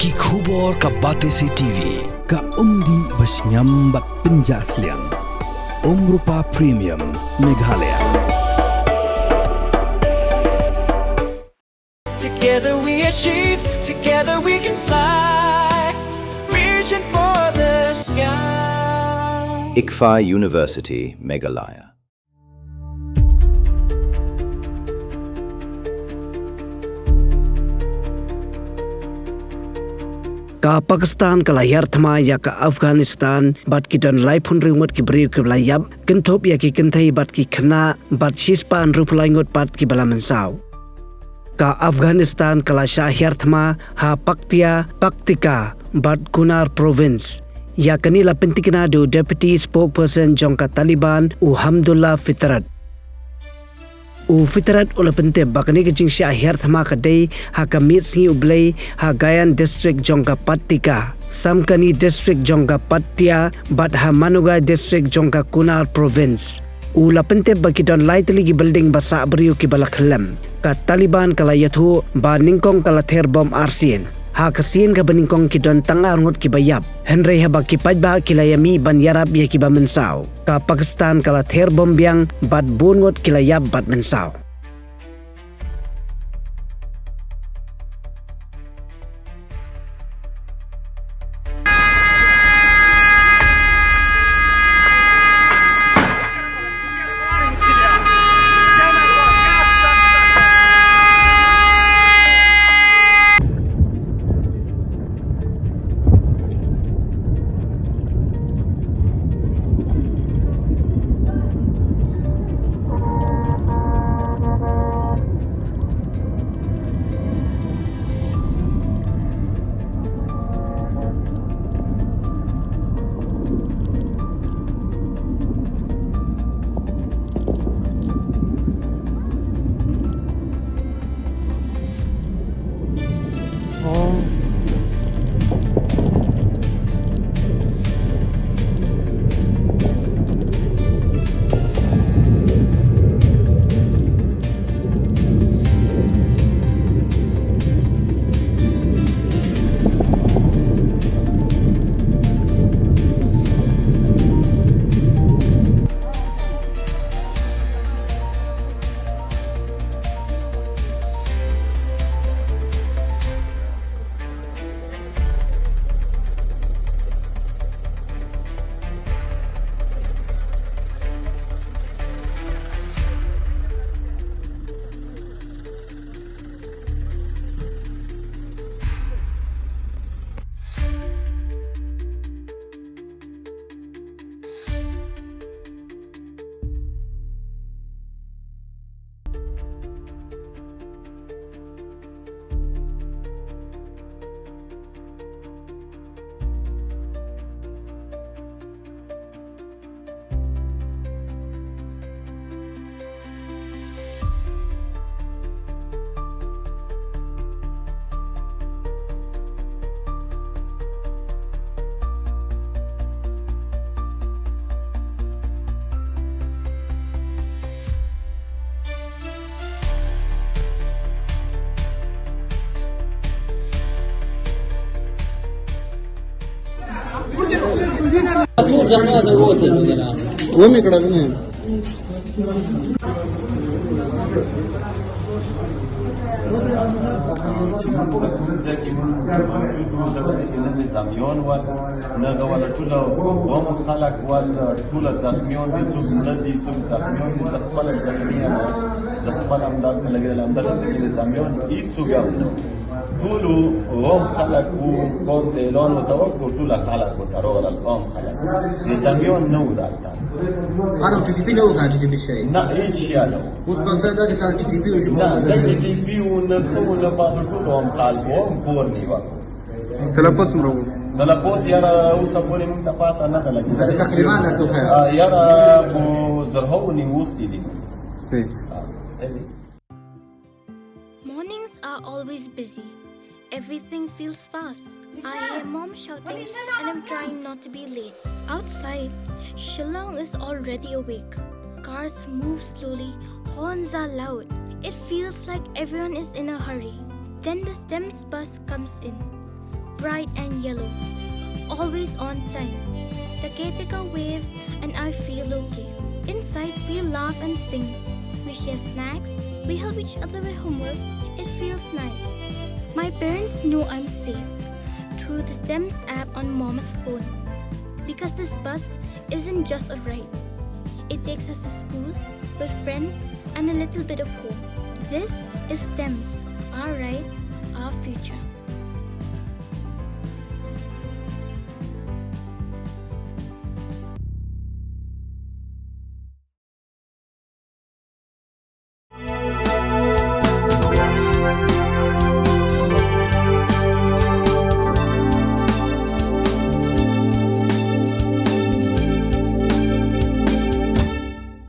Ki khubor ka Batesi TV. Ka umdi bas nyambat penjaslian. Rupa Premium Meghalaya. Together we achieve, together we can fly, reaching for the sky. ICFA University, Meghalaya. Ka Pakistan ka Hiar Thma ya ka Afghanistan bat ki don lai phun ringot ki bri ki layap kenthop ya ki kenthai bat ki khna bat shispan rupulai ngot bat ki bala Mynsaw. Ka Afghanistan ka la Hiar Thma ha Paktika bat Kunar province ya kanila pentikna do deputy spokesperson jongka Taliban Hamdullah Fitrat. Fitrat ola pente bakani kecing Hiar Thma kadai ha kamit singi ublay ha Gayan district jongka Patika, Samkani district jongka Patia bat ha Manuga district jongka Kunar province. Ula pente bakidon lightly ki building basa beriu ki balakhalam ka Taliban kala yathu ba ningkong kala ther bom arsien ha kasien ka baningkong ki don tangar ngot ki bayap henry ha baki pajba kilayami ban yarab ya ki ba Mynsaw ka Pakistan kala ther bom biang bat bun ngot kilayap bat Mynsaw. वो में कड़ा नहीं زمیان و نه ولا طول قوم خلق ولا طول زخمیان تو ندی تو زخمیان زخمال زخمیان زخمال امداد لگه امداد زخمی زمیان ایتو گفتم طول قوم خلق و قوم اعلان و توقع طول خلق و ترى القوم خلق زمیان نو داشتن أنا تجيبي له كان تجيبي شيء نه هیچ شيء نه وسبب ذلك كان تجيبي وش نه تجيبي ونخو نبض كلهم قلبهم بورني بقى سلامات سمرو طلبات يرى وصبوني من تفاعل أنا لكن تقريبا نسوها يرى بزرهوني وقتي دي. Mornings are always busy. Everything feels fast. I hear mom shouting and I'm trying not to be late. Outside, Shillong is already awake. Cars move slowly, horns are loud. It feels like everyone is in a hurry. Then the STEMS bus comes in. bright and yellow, always on time. The caretaker waves and I feel okay. Inside we laugh and sing. We share snacks, we help each other with homework. It feels nice. My parents know I'm safe through the STEMS app on Mom's phone. Because this bus isn't just a ride. It takes us to school with friends and a little bit of hope. This is STEMS, our ride, our future.